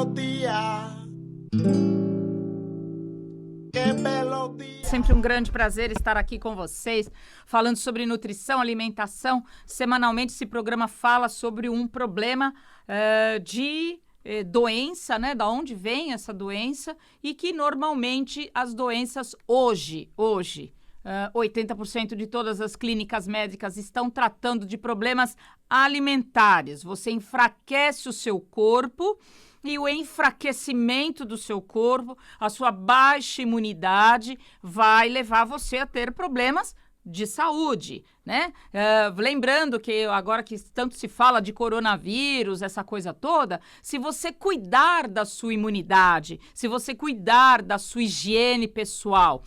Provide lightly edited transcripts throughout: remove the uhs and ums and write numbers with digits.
belo dia. Que belo dia. Sempre um grande prazer estar aqui com vocês, falando sobre nutrição, alimentação. Semanalmente esse programa fala sobre um problema de doença, né? Da onde vem essa doença e que normalmente as doenças hoje, 80% de todas as clínicas médicas estão tratando de problemas alimentares. Você enfraquece o seu corpo e o enfraquecimento do seu corpo, a sua baixa imunidade vai levar você a ter problemas de saúde, né? Lembrando que agora que tanto se fala de coronavírus, essa coisa toda, se você cuidar da sua imunidade, se você cuidar da sua higiene pessoal,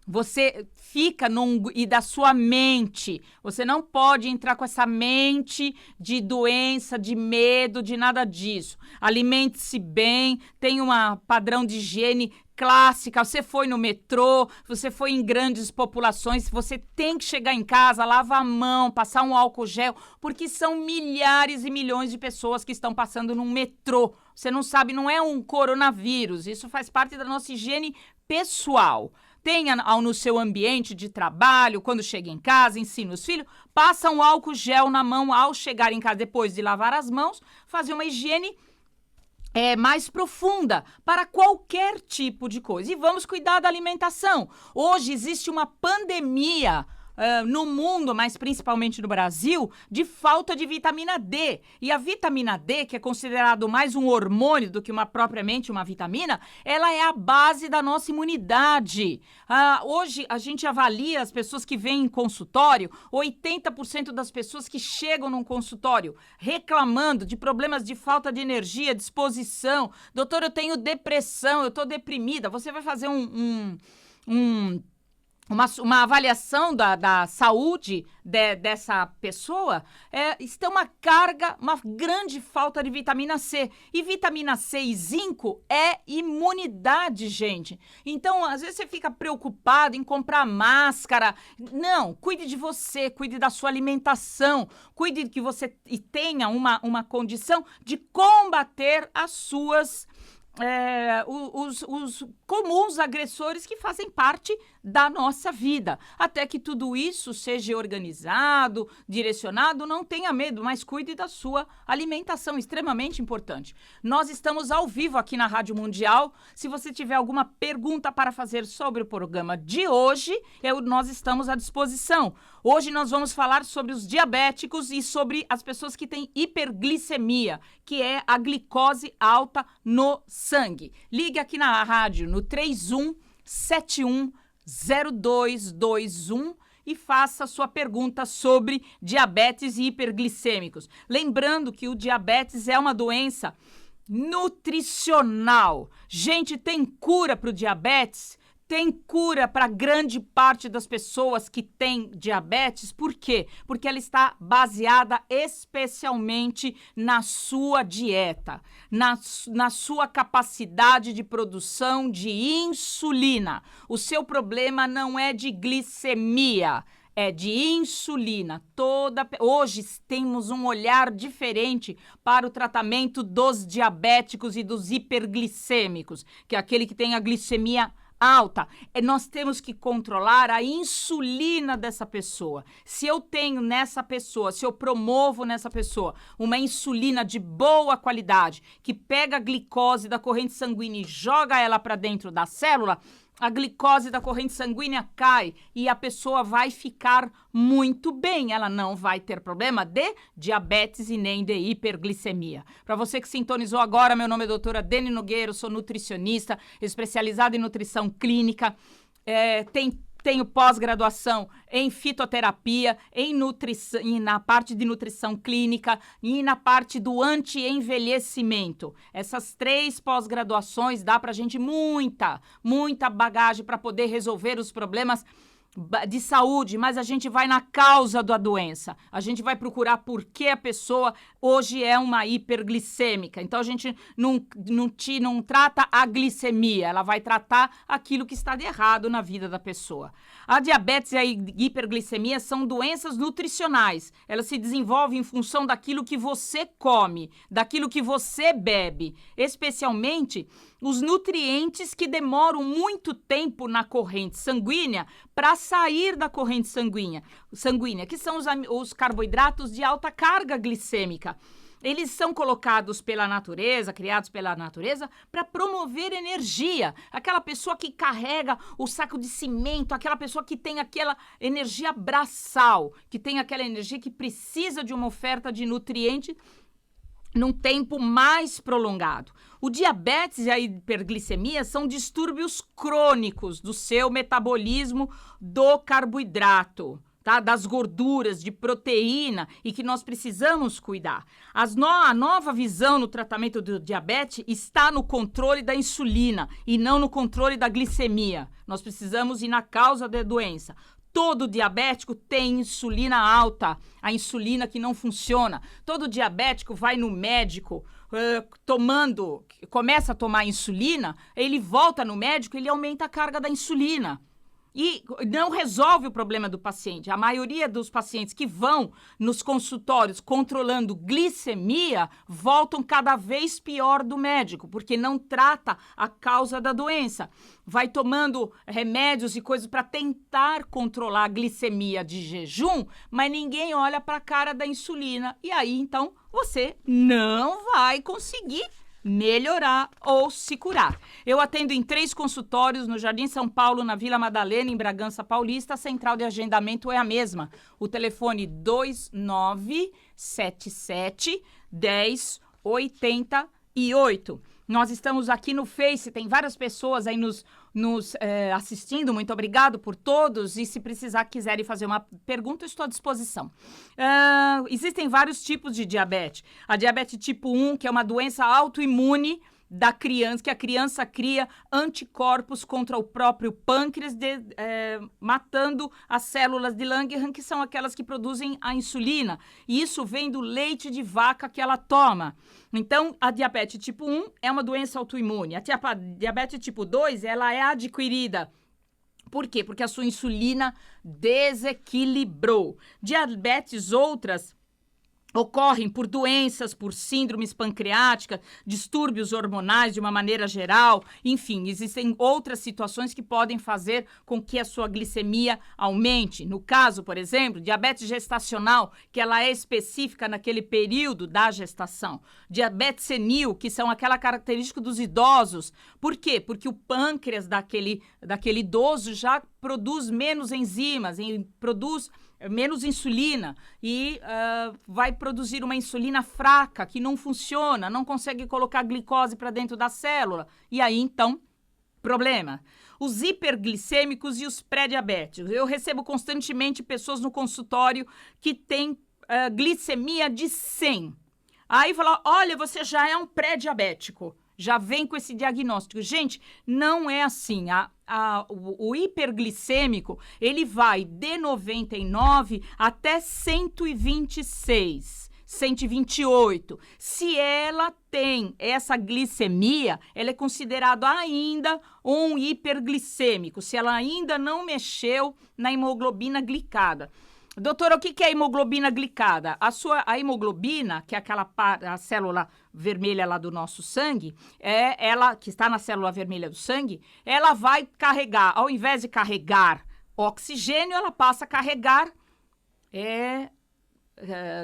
você fica e da sua mente. Você não pode entrar com essa mente de doença, de medo, de nada disso. Alimente-se bem, tenha um padrão de higiene clássica. Você foi no metrô, você foi em grandes populações, você tem que chegar em casa, lavar a mão, passar um álcool gel, porque são milhares e milhões de pessoas que estão passando no metrô. Você não sabe, não é um coronavírus, isso faz parte da nossa higiene pessoal. Tenha no seu ambiente de trabalho, quando chega em casa, ensina os filhos, passa um álcool gel na mão ao chegar em casa, depois de lavar as mãos, fazer uma higiene mais profunda para qualquer tipo de coisa. E vamos cuidar da alimentação. Hoje existe uma pandemia no mundo, mas principalmente no Brasil, de falta de vitamina D. E a vitamina D, que é considerado mais um hormônio do que propriamente uma vitamina, ela é a base da nossa imunidade. Hoje a gente avalia as pessoas que vêm em consultório, 80% das pessoas que chegam num consultório reclamando de problemas de falta de energia, disposição. Doutor, eu tenho depressão, eu estou deprimida. Você vai fazer uma avaliação da saúde dessa pessoa, está uma grande falta de vitamina C. E vitamina C e zinco é imunidade, gente. Então, às vezes você fica preocupado em comprar máscara. Não, cuide de você, cuide da sua alimentação, cuide que você tenha uma condição de combater as suas os comuns agressores que fazem parte da nossa vida. Até que tudo isso seja organizado, direcionado, não tenha medo, mas cuide da sua alimentação, extremamente importante. Nós estamos ao vivo aqui na Rádio Mundial. Se você tiver alguma pergunta para fazer sobre o programa de hoje, nós estamos à disposição. Hoje nós vamos falar sobre os diabéticos e sobre as pessoas que têm hiperglicemia, que é a glicose alta no sangue. Ligue aqui na rádio no 31710221 e faça a sua pergunta sobre diabetes e hiperglicêmicos. Lembrando que o diabetes é uma doença nutricional. Gente, tem cura para o diabetes? Tem cura para grande parte das pessoas que têm diabetes. Por quê? Porque ela está baseada especialmente na sua dieta, na sua capacidade de produção de insulina. O seu problema não é de glicemia, é de insulina. Hoje temos um olhar diferente para o tratamento dos diabéticos e dos hiperglicêmicos, que é aquele que tem a glicemia alta. Nós temos que controlar a insulina dessa pessoa. Se eu tenho nessa pessoa, se eu promovo nessa pessoa uma insulina de boa qualidade, que pega a glicose da corrente sanguínea e joga ela para dentro da célula, a glicose da corrente sanguínea cai e a pessoa vai ficar muito bem. Ela não vai ter problema de diabetes e nem de hiperglicemia. Para você que sintonizou agora, meu nome é doutora Deni Nogueira, sou nutricionista, especializada em nutrição clínica, tenho pós-graduação em fitoterapia, em nutrição, na parte de nutrição clínica e na parte do anti-envelhecimento. Essas 3 pós-graduações dá pra gente muita bagagem para poder resolver os problemas de saúde, mas a gente vai na causa da doença. A gente vai procurar por que a pessoa hoje é uma hiperglicêmica. Então, a gente não trata a glicemia, ela vai tratar aquilo que está de errado na vida da pessoa. A diabetes e a hiperglicemia são doenças nutricionais. Elas se desenvolvem em função daquilo que você come, daquilo que você bebe, especialmente os nutrientes que demoram muito tempo na corrente sanguínea para sair da corrente sanguínea, que são os carboidratos de alta carga glicêmica. Eles são colocados pela natureza, criados pela natureza, para promover energia. Aquela pessoa que carrega o saco de cimento, aquela pessoa que tem aquela energia braçal, que tem aquela energia que precisa de uma oferta de nutriente num tempo mais prolongado. O diabetes e a hiperglicemia são distúrbios crônicos do seu metabolismo do carboidrato, tá? Das gorduras, de proteína e que nós precisamos cuidar. A nova visão no tratamento do diabetes está no controle da insulina e não no controle da glicemia. Nós precisamos ir na causa da doença. Todo diabético tem insulina alta, a insulina que não funciona. Todo diabético vai no médico começa a tomar insulina, ele volta no médico, ele aumenta a carga da insulina. E não resolve o problema do paciente. A maioria dos pacientes que vão nos consultórios controlando glicemia voltam cada vez pior do médico, porque não trata a causa da doença. Vai tomando remédios e coisas para tentar controlar a glicemia de jejum, mas ninguém olha para a cara da insulina. E aí, então, você não vai conseguir melhorar ou se curar. Eu atendo em 3 consultórios no Jardim São Paulo, na Vila Madalena, em Bragança Paulista. A central de agendamento é a mesma. O telefone 2977 1088. Nós estamos aqui no Face, tem várias pessoas aí nos assistindo, muito obrigado por todos, e se precisar, quiserem fazer uma pergunta, eu estou à disposição. Existem vários tipos de diabetes. A diabetes tipo 1, que é uma doença autoimune da criança, que a criança cria anticorpos contra o próprio pâncreas, matando as células de Langerhans, que são aquelas que produzem a insulina. E isso vem do leite de vaca que ela toma. Então, a diabetes tipo 1 é uma doença autoimune. A diabetes tipo 2, ela é adquirida. Por quê? Porque a sua insulina desequilibrou. Diabetes outras ocorrem por doenças, por síndromes pancreáticas, distúrbios hormonais de uma maneira geral, enfim, existem outras situações que podem fazer com que a sua glicemia aumente. No caso, por exemplo, diabetes gestacional, que ela é específica naquele período da gestação. Diabetes senil, que são aquela característica dos idosos. Por quê? Porque o pâncreas daquele idoso já produz menos enzimas, produz menos insulina e vai produzir uma insulina fraca, que não funciona, não consegue colocar glicose para dentro da célula. E aí, então, problema. Os hiperglicêmicos e os pré-diabéticos. Eu recebo constantemente pessoas no consultório que têm glicemia de 100. Aí fala, olha, você já é um pré-diabético. Já vem com esse diagnóstico. Gente, não é assim. O hiperglicêmico, ele vai de 99 até 126, 128. Se ela tem essa glicemia, ela é considerada ainda um hiperglicêmico, se ela ainda não mexeu na hemoglobina glicada. Doutora, o que é hemoglobina glicada? A hemoglobina, que é a célula vermelha lá do nosso sangue, ela que está na célula vermelha do sangue, ela vai carregar, ao invés de carregar oxigênio, ela passa a carregar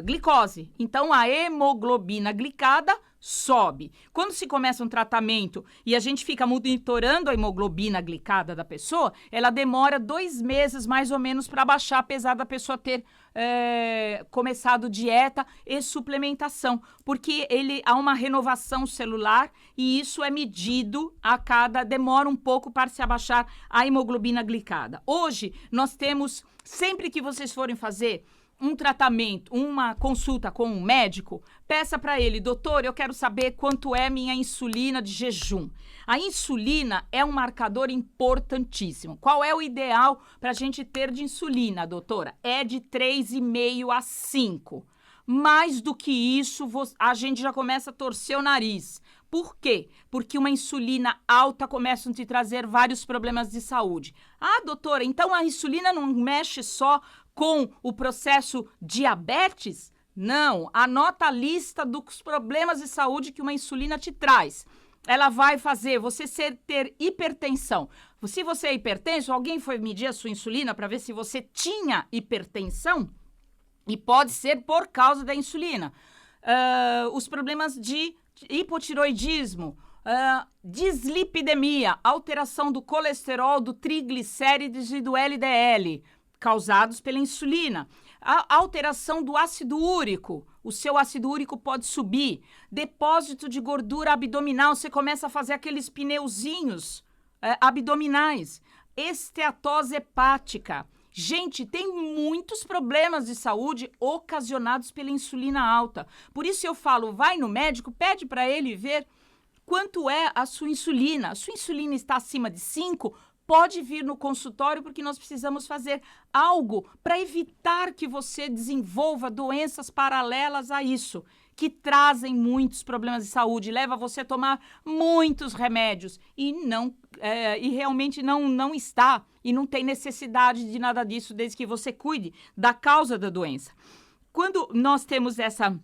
glicose. Então, a hemoglobina glicada sobe. Quando se começa um tratamento e a gente fica monitorando a hemoglobina glicada da pessoa, ela demora 2 meses mais ou menos para baixar, apesar da pessoa ter começado dieta e suplementação, porque há uma renovação celular e isso é medido demora um pouco para se abaixar a hemoglobina glicada. Hoje, nós temos, sempre que vocês forem fazer um tratamento, uma consulta com um médico, peça para ele, doutor, eu quero saber quanto é minha insulina de jejum. A insulina é um marcador importantíssimo. Qual é o ideal para a gente ter de insulina, doutora? É de 3,5 a 5. Mais do que isso, a gente já começa a torcer o nariz. Por quê? Porque uma insulina alta começa a te trazer vários problemas de saúde. Ah, doutora, então a insulina não mexe só com o processo diabetes? Não, anota a lista dos problemas de saúde que uma insulina te traz. Ela vai fazer você ter hipertensão. Se você é hipertenso, alguém foi medir a sua insulina para ver se você tinha hipertensão? E pode ser por causa da insulina. Os problemas de hipotiroidismo, dislipidemia, alteração do colesterol, do triglicérides e do LDL, causados pela insulina. A alteração do ácido úrico, o seu ácido úrico pode subir. Depósito de gordura abdominal, você começa a fazer aqueles pneuzinhos abdominais. Esteatose hepática. Gente, tem muitos problemas de saúde ocasionados pela insulina alta. Por isso eu falo, vai no médico, pede para ele ver quanto é a sua insulina. A sua insulina está acima de 5, pode vir no consultório porque nós precisamos fazer algo para evitar que você desenvolva doenças paralelas a isso, que trazem muitos problemas de saúde, leva você a tomar muitos remédios e realmente não está e não tem necessidade de nada disso desde que você cuide da causa da doença. Quando nós temos essa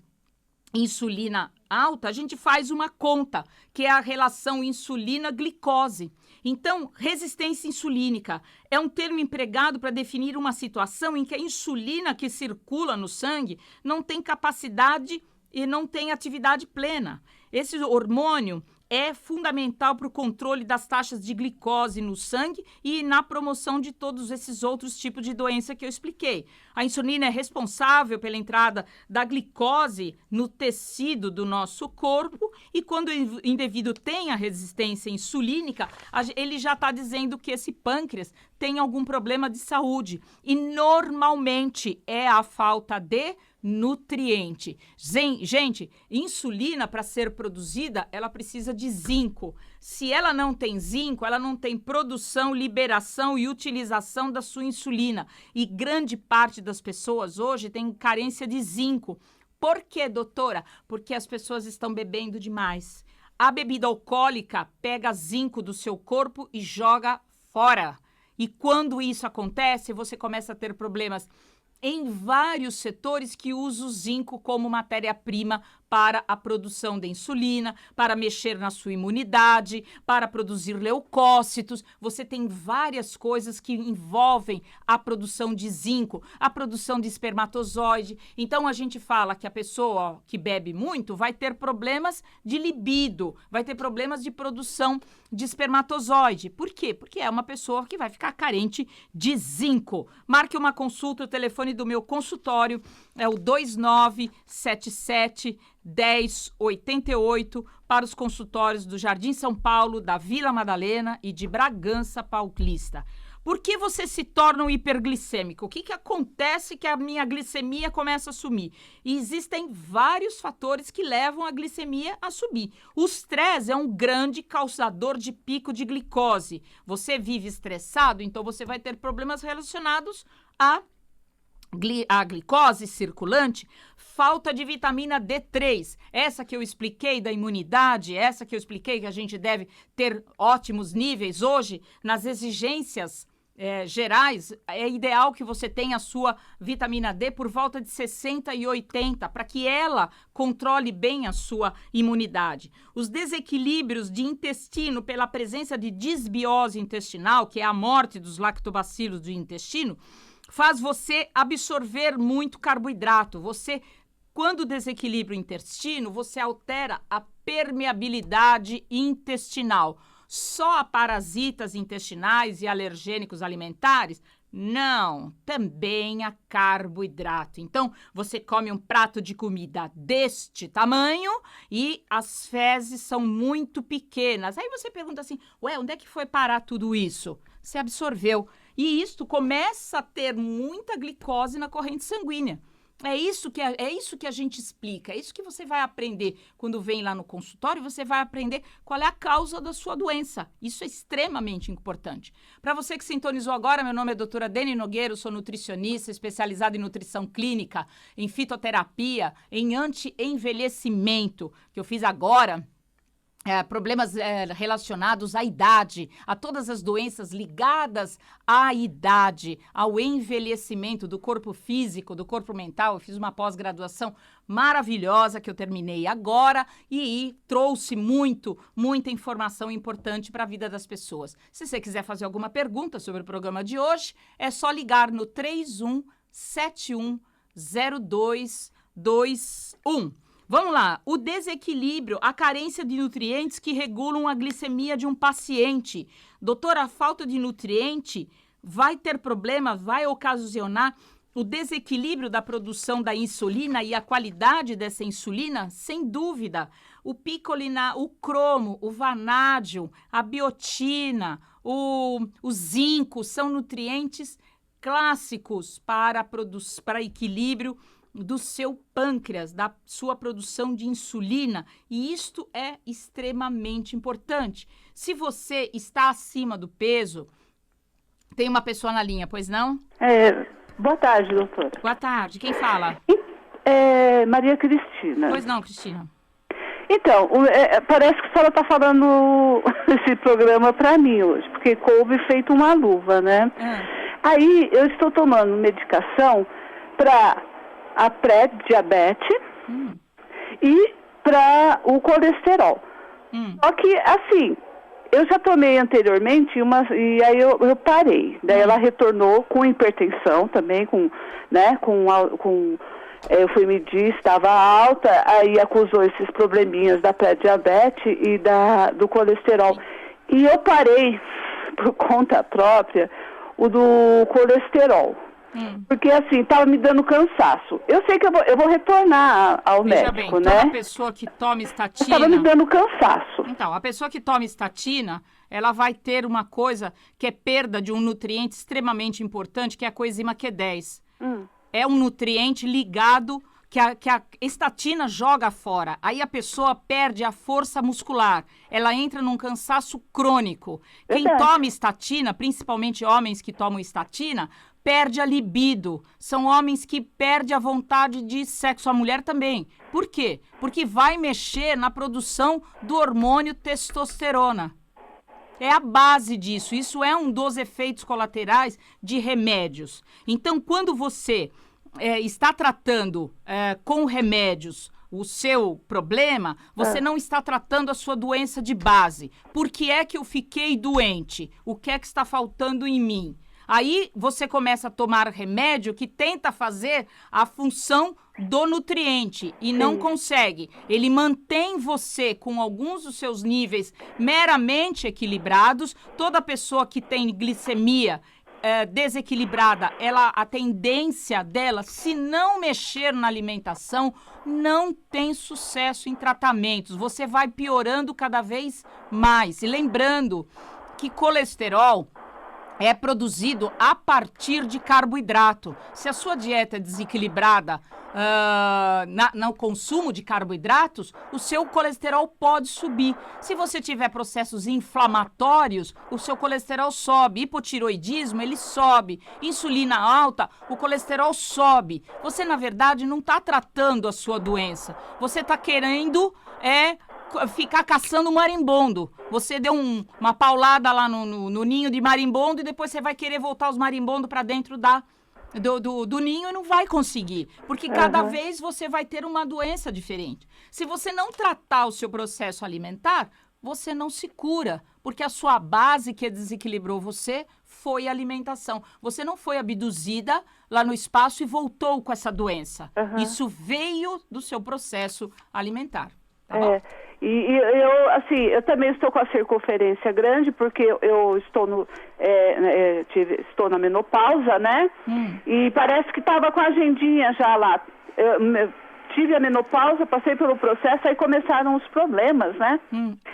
insulina alta, a gente faz uma conta, que é a relação insulina-glicose. Então, resistência insulínica é um termo empregado para definir uma situação em que a insulina que circula no sangue não tem capacidade e não tem atividade plena. Esse hormônio é fundamental para o controle das taxas de glicose no sangue e na promoção de todos esses outros tipos de doença que eu expliquei. A insulina é responsável pela entrada da glicose no tecido do nosso corpo e quando o indivíduo tem a resistência insulínica, ele já está dizendo que esse pâncreas tem algum problema de saúde e normalmente é a falta de nutriente. Gente, insulina para ser produzida, ela precisa de zinco. Se ela não tem zinco, ela não tem produção, liberação e utilização da sua insulina. E grande parte das pessoas hoje tem carência de zinco. Por quê, doutora? Porque as pessoas estão bebendo demais. A bebida alcoólica pega zinco do seu corpo e joga fora. E quando isso acontece, você começa a ter problemas em vários setores que usam o zinco como matéria-prima para a produção da insulina, para mexer na sua imunidade, para produzir leucócitos. Você tem várias coisas que envolvem a produção de zinco, a produção de espermatozoide. Então, a gente fala que a pessoa que bebe muito vai ter problemas de libido, vai ter problemas de produção de espermatozoide. Por quê? Porque é uma pessoa que vai ficar carente de zinco. Marque uma consulta, o telefone do meu consultório é o 2977-1088 para os consultórios do Jardim São Paulo, da Vila Madalena e de Bragança Paulista. Por que você se torna um hiperglicêmico? O que acontece que a minha glicemia começa a subir? E existem vários fatores que levam a glicemia a subir. O estresse é um grande causador de pico de glicose. Você vive estressado, então você vai ter problemas relacionados a glicose circulante, falta de vitamina D3, essa que eu expliquei da imunidade, essa que eu expliquei que a gente deve ter ótimos níveis hoje, nas exigências gerais, é ideal que você tenha a sua vitamina D por volta de 60 e 80, para que ela controle bem a sua imunidade. Os desequilíbrios de intestino pela presença de disbiose intestinal, que é a morte dos lactobacilos do intestino, faz você absorver muito carboidrato. Quando desequilibra o intestino, você altera a permeabilidade intestinal. Só a parasitas intestinais e alergênicos alimentares? Não, também a carboidrato. Então, você come um prato de comida deste tamanho e as fezes são muito pequenas. Aí você pergunta assim, onde é que foi parar tudo isso? Você absorveu. E isto começa a ter muita glicose na corrente sanguínea. É isso que a gente explica, é isso que você vai aprender quando vem lá no consultório, você vai aprender qual é a causa da sua doença. Isso é extremamente importante. Para você que sintonizou agora, meu nome é doutora Deni Nogueira, sou nutricionista, especializada em nutrição clínica, em fitoterapia, em anti-envelhecimento, que eu fiz agora. Problemas relacionados à idade, a todas as doenças ligadas à idade, ao envelhecimento do corpo físico, do corpo mental. Eu fiz uma pós-graduação maravilhosa que eu terminei agora e trouxe muita informação importante para a vida das pessoas. Se você quiser fazer alguma pergunta sobre o programa de hoje, é só ligar no 31710221. Vamos lá, o desequilíbrio, a carência de nutrientes que regulam a glicemia de um paciente. Doutora, a falta de nutriente vai ter problema, vai ocasionar o desequilíbrio da produção da insulina e a qualidade dessa insulina? Sem dúvida. O picolina, o cromo, o vanádio, a biotina, o zinco são nutrientes clássicos para equilíbrio do seu pâncreas, da sua produção de insulina, e isto é extremamente importante. Se você está acima do peso, tem uma pessoa na linha, pois não? Boa tarde, doutora. Boa tarde, quem fala? Maria Cristina. Pois não, Cristina. Então, parece que a senhora está falando esse programa para mim hoje, porque coube feito uma luva, né? Aí eu estou tomando medicação para a pré-diabetes e para o colesterol. Só que, assim, eu já tomei anteriormente e aí eu parei. Daí ela retornou com hipertensão também, eu fui medir, estava alta, aí acusou esses probleminhas da pré-diabetes e do colesterol. E eu parei, por conta própria, o do colesterol. Porque, assim, estava me dando cansaço. Eu sei que eu vou retornar ao Veja médico, bem, né? toda pessoa que toma estatina... Estava me dando cansaço. Então, a pessoa que toma estatina, ela vai ter uma coisa que é perda de um nutriente extremamente importante, que é a coenzima Q10. É um nutriente ligado que a estatina joga fora. Aí a pessoa perde a força muscular. Ela entra num cansaço crônico. Quem toma estatina, principalmente homens que tomam estatina, perde a libido. São homens que perdem a vontade de sexo. A mulher também. Por quê? Porque vai mexer na produção do hormônio testosterona. É a base disso. Isso é um dos efeitos colaterais de remédios. Então, quando você está tratando com remédios o seu problema, você não está tratando a sua doença de base. Por que é que eu fiquei doente? O que é que está faltando em mim? Aí você começa a tomar remédio que tenta fazer a função do nutriente e não consegue. Ele mantém você com alguns dos seus níveis meramente equilibrados. Toda pessoa que tem glicemia desequilibrada, a tendência dela, se não mexer na alimentação, não tem sucesso em tratamentos. Você vai piorando cada vez mais. E lembrando que colesterol é produzido a partir de carboidrato. Se a sua dieta é desequilibrada no consumo de carboidratos, o seu colesterol pode subir. Se você tiver processos inflamatórios, o seu colesterol sobe. Hipotiroidismo, ele sobe. Insulina alta, o colesterol sobe. Você, na verdade, não está tratando a sua doença. Você está querendo ficar caçando marimbondo. Você deu uma paulada lá no ninho de marimbondo e depois você vai querer voltar os marimbondos para dentro do ninho e não vai conseguir. Porque cada vez você vai ter uma doença diferente. Se você não tratar o seu processo alimentar, você não se cura. Porque a sua base que desequilibrou você foi a alimentação. Você não foi abduzida lá no espaço e voltou com essa doença. Isso veio do seu processo alimentar. Tá bom? Eu também estou com a circunferência grande, porque eu estou estou na menopausa, né? E parece que estava com a agendinha já lá. tive a menopausa, passei pelo processo, aí começaram os problemas, né?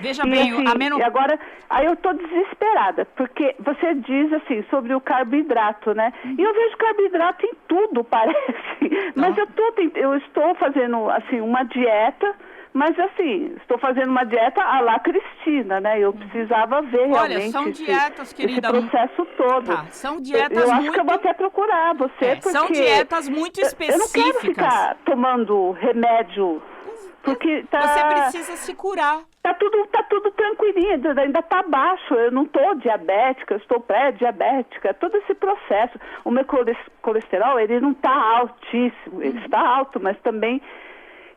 Veja bem, assim, a menopausa... Agora, aí eu tô desesperada, porque você diz assim, sobre o carboidrato, né? E eu vejo carboidrato em tudo, parece. Mas eu estou fazendo, assim, uma dieta... Mas, assim, estou fazendo uma dieta à la Cristina, né? Eu precisava ver realmente... Olha, são dietas, querida... esse processo todo. Tá, são dietas eu muito... acho que eu vou até procurar você, porque... São dietas muito específicas. Eu não quero ficar tomando remédio, porque tá... Você precisa se curar. Tá tudo tranquilinho, ainda tá baixo. Eu não estou diabética, eu estou pré-diabética. Todo esse processo. O meu colesterol, ele não está altíssimo. Ele está alto, mas também...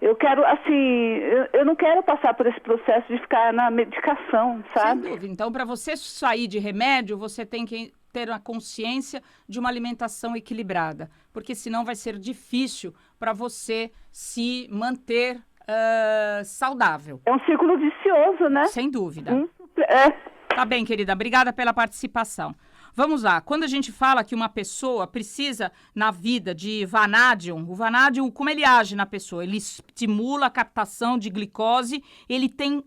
Eu quero, assim, eu não quero passar por esse processo de ficar na medicação, sabe? Sem dúvida. Então, para você sair de remédio, você tem que ter a consciência de uma alimentação equilibrada, porque senão vai ser difícil para você se manter saudável. É um círculo vicioso, né? Sem dúvida. É. Tá bem, querida. Obrigada pela participação. Vamos lá, quando a gente fala que uma pessoa precisa na vida de vanádium, o vanádium, como ele age na pessoa? Ele estimula a captação de glicose, ele tem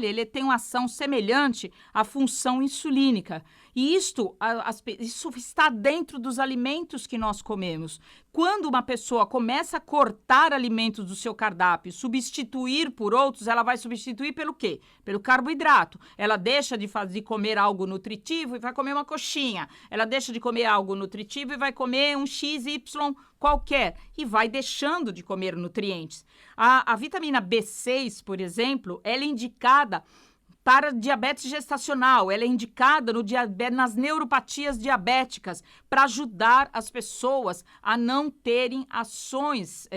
ele tem uma ação semelhante à função insulínica. E isso está dentro dos alimentos que nós comemos. Quando uma pessoa começa a cortar alimentos do seu cardápio, substituir por outros, ela vai substituir pelo quê? Pelo carboidrato. Ela deixa de comer algo nutritivo e vai comer uma coxinha. Ela deixa de comer algo nutritivo e vai comer um XY qualquer. E vai deixando de comer nutrientes. A vitamina B6, por exemplo, ela é indicada para diabetes gestacional, ela é indicada nas neuropatias diabéticas para ajudar as pessoas a não terem ações.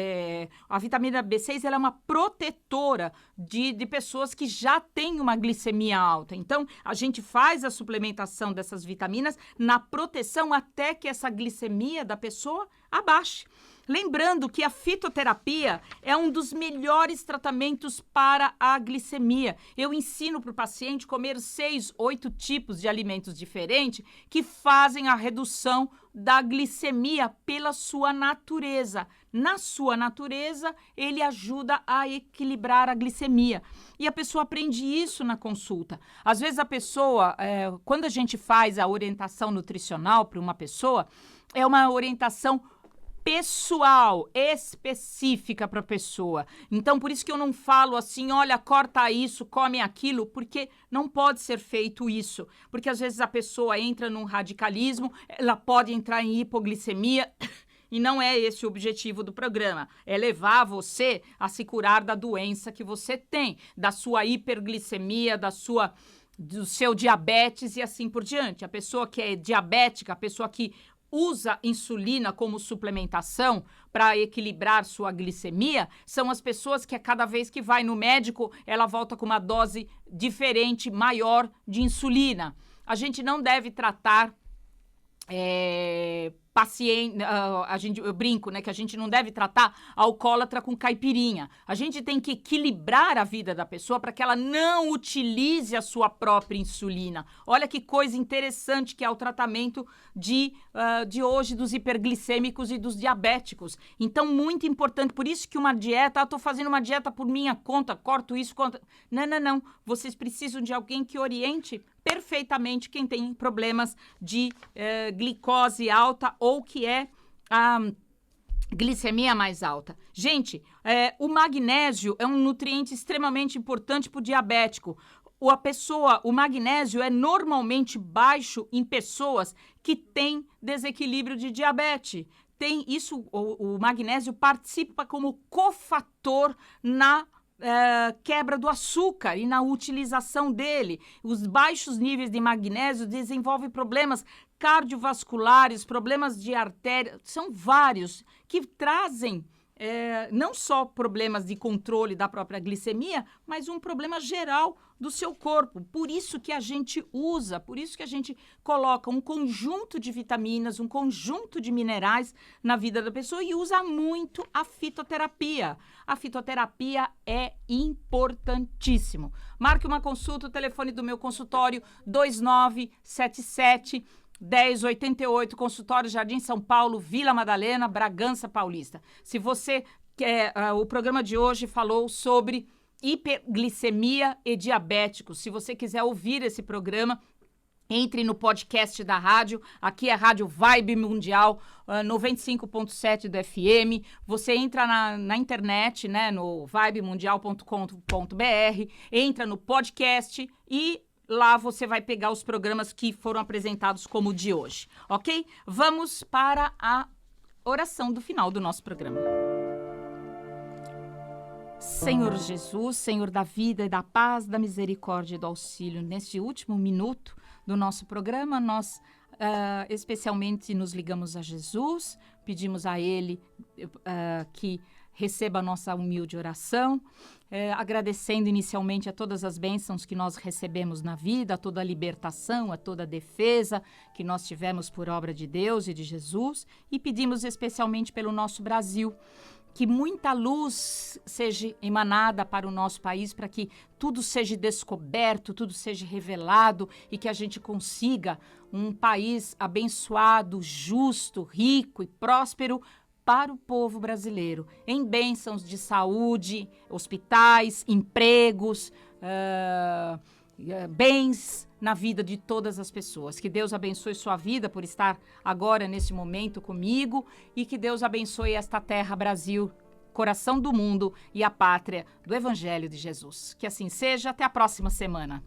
A vitamina B6 ela é uma protetora de pessoas que já têm uma glicemia alta. Então, a gente faz a suplementação dessas vitaminas na proteção até que essa glicemia da pessoa abaixe. Lembrando que a fitoterapia é um dos melhores tratamentos para a glicemia. Eu ensino para o paciente comer 6, 8 tipos de alimentos diferentes que fazem a redução da glicemia pela sua natureza. Na sua natureza, ele ajuda a equilibrar a glicemia. E a pessoa aprende isso na consulta. Às vezes a pessoa, quando a gente faz a orientação nutricional para uma pessoa, é uma orientação pessoal, específica para a pessoa. Então, por isso que eu não falo assim, olha, corta isso, come aquilo, porque não pode ser feito isso. Porque às vezes a pessoa entra num radicalismo, ela pode entrar em hipoglicemia, e não é esse o objetivo do programa. É levar você a se curar da doença que você tem, da sua hiperglicemia, do seu diabetes e assim por diante. A pessoa que é diabética, a pessoa que usa insulina como suplementação para equilibrar sua glicemia, são as pessoas que cada vez que vai no médico, ela volta com uma dose diferente, maior de insulina. A gente não deve tratar paciente, eu brinco, né, que a gente não deve tratar alcoólatra com caipirinha. A gente tem que equilibrar a vida da pessoa para que ela não utilize a sua própria insulina. Olha que coisa interessante que é o tratamento de hoje dos hiperglicêmicos e dos diabéticos. Então, muito importante. Por isso que uma dieta, eu estou fazendo uma dieta por minha conta, corto isso, Não. Vocês precisam de alguém que oriente perfeitamente quem tem problemas de glicose alta ou que é a glicemia mais alta. Gente, o magnésio é um nutriente extremamente importante para o diabético. O magnésio é normalmente baixo em pessoas que têm desequilíbrio de diabetes. O magnésio participa como cofator na quebra do açúcar e na utilização dele. Os baixos níveis de magnésio desenvolvem problemas cardiovasculares, problemas de artéria, são vários que trazem não só problemas de controle da própria glicemia, mas um problema geral do seu corpo. Por isso que a gente coloca um conjunto de vitaminas, um conjunto de minerais na vida da pessoa e usa muito a fitoterapia. A fitoterapia é importantíssimo. Marque uma consulta, o telefone do meu consultório 2977 1088, consultório Jardim São Paulo, Vila Madalena, Bragança Paulista. Se você o programa de hoje falou sobre hiperglicemia e diabéticos. Se você quiser ouvir esse programa, entre no podcast da rádio. Aqui é a Rádio Vibe Mundial, 95.7 do FM. Você entra na internet, né, no vibemundial.com.br, entra no podcast e lá você vai pegar os programas que foram apresentados como o de hoje, ok? Vamos para a oração do final do nosso programa. Senhor Jesus, Senhor da vida e da paz, da misericórdia e do auxílio, neste último minuto do nosso programa, nós especialmente nos ligamos a Jesus, pedimos a Ele que receba a nossa humilde oração, agradecendo inicialmente a todas as bênçãos que nós recebemos na vida, a toda a libertação, a toda a defesa que nós tivemos por obra de Deus e de Jesus, e pedimos especialmente pelo nosso Brasil, que muita luz seja emanada para o nosso país, para que tudo seja descoberto, tudo seja revelado e que a gente consiga um país abençoado, justo, rico e próspero para o povo brasileiro, em bênçãos de saúde, hospitais, empregos, bens na vida de todas as pessoas. Que Deus abençoe sua vida por estar agora nesse momento comigo e que Deus abençoe esta terra, Brasil, coração do mundo e a pátria do Evangelho de Jesus. Que assim seja. Até a próxima semana.